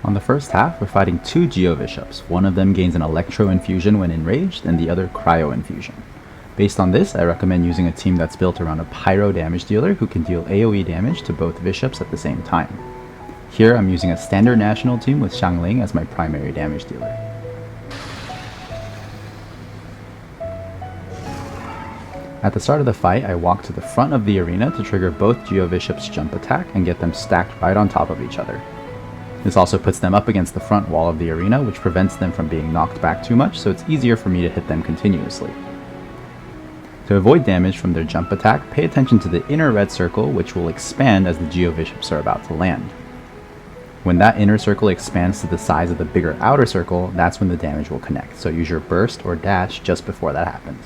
On the first half, we're fighting two Geo Bishops. One of them gains an Electro Infusion when enraged, and the other Cryo Infusion. Based on this, I recommend using a team that's built around a Pyro damage dealer who can deal AoE damage to both Bishops at the same time. Here I'm using a standard national team with Xiangling as my primary damage dealer. At the start of the fight, I walk to the front of the arena to trigger both Geo Bishops' jump attack and get them stacked right on top of each other. This also puts them up against the front wall of the arena, which prevents them from being knocked back too much, so it's easier for me to hit them continuously. To avoid damage from their jump attack, pay attention to the inner red circle, which will expand as the Geo Bishops are about to land. When that inner circle expands to the size of the bigger outer circle, that's when the damage will connect, so use your burst or dash just before that happens.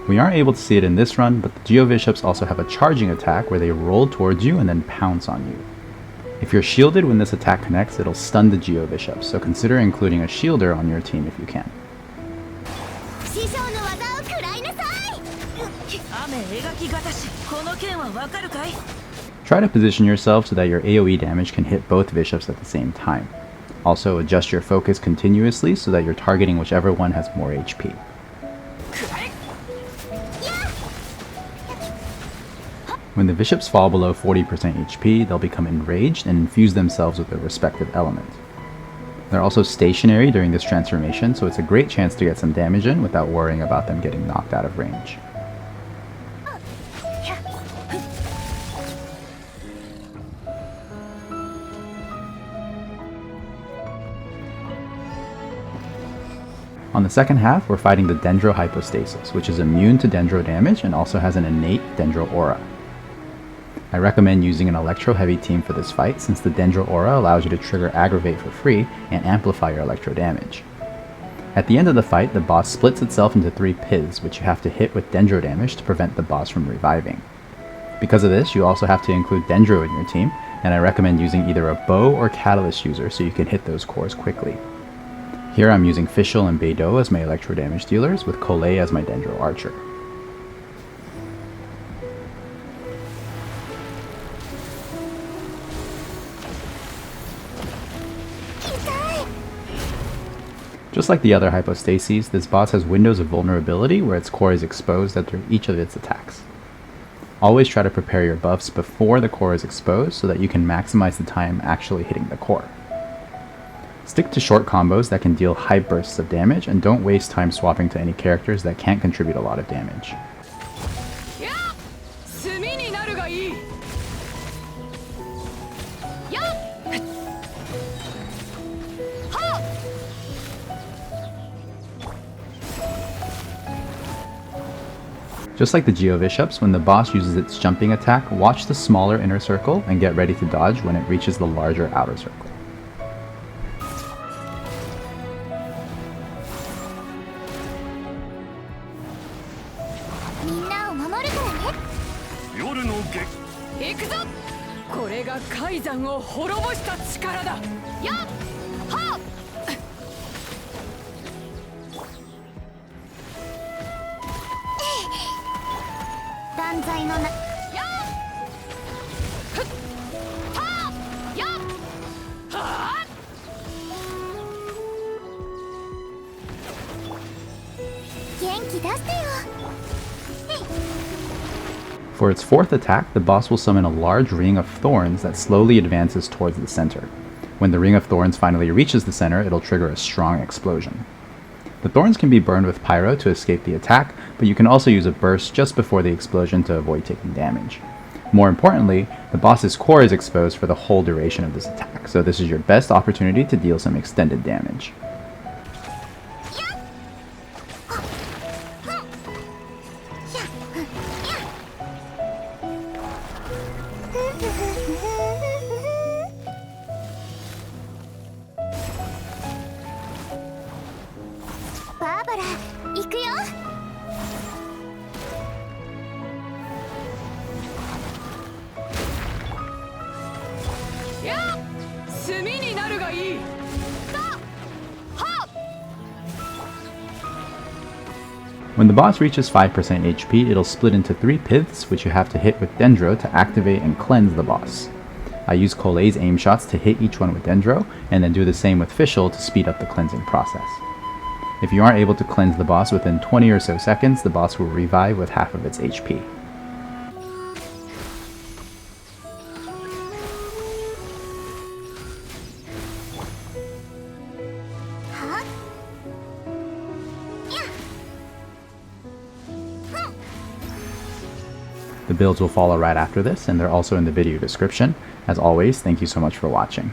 We aren't able to see it in this run, but the Geo Bishops also have a charging attack where they roll towards you and then pounce on you. If you're shielded when this attack connects, it'll stun the Geo Bishops, so consider including a shielder on your team if you can. Try to position yourself so that your AoE damage can hit both Bishops at the same time. Also, adjust your focus continuously so that you're targeting whichever one has more HP. When the Bishops fall below 40% HP, they'll become enraged and infuse themselves with their respective element. They're also stationary during this transformation, so it's a great chance to get some damage in without worrying about them getting knocked out of range. On the second half, we're fighting the Dendro Hypostasis, which is immune to Dendro damage and also has an innate Dendro aura. I recommend using an Electro-heavy team for this fight since the Dendro aura allows you to trigger Aggravate for free and amplify your Electro damage. At the end of the fight, the boss splits itself into 3 Piz, which you have to hit with Dendro damage to prevent the boss from reviving. Because of this, you also have to include Dendro in your team, and I recommend using either a bow or catalyst user so you can hit those cores quickly. Here I'm using Fischl and Beidou as my Electro damage dealers, with Collet as my Dendro archer. Just like the other hypostases, this boss has windows of vulnerability where its core is exposed after each of its attacks. Always try to prepare your buffs before the core is exposed so that you can maximize the time actually hitting the core. Stick to short combos that can deal high bursts of damage, and don't waste time swapping to any characters that can't contribute a lot of damage. Just like the Geo Bishops, when the boss uses its jumping attack, watch the smaller inner circle and get ready to dodge when it reaches the larger outer circle. For its fourth attack, the boss will summon a large ring of thorns that slowly advances towards the center. When the ring of thorns finally reaches the center, it'll trigger a strong explosion. The thorns can be burned with pyro to escape the attack, but you can also use a burst just before the explosion to avoid taking damage. More importantly, the boss's core is exposed for the whole duration of this attack, so this is your best opportunity to deal some extended damage. When the boss reaches 5% HP, it'll split into 3 piths, which you have to hit with Dendro to activate and cleanse the boss. I use Colet's aim shots to hit each one with Dendro, and then do the same with Fischl to speed up the cleansing process. If you aren't able to cleanse the boss within 20 or so seconds, the boss will revive with half of its HP. The builds will follow right after this, and they're also in the video description. As always, thank you so much for watching.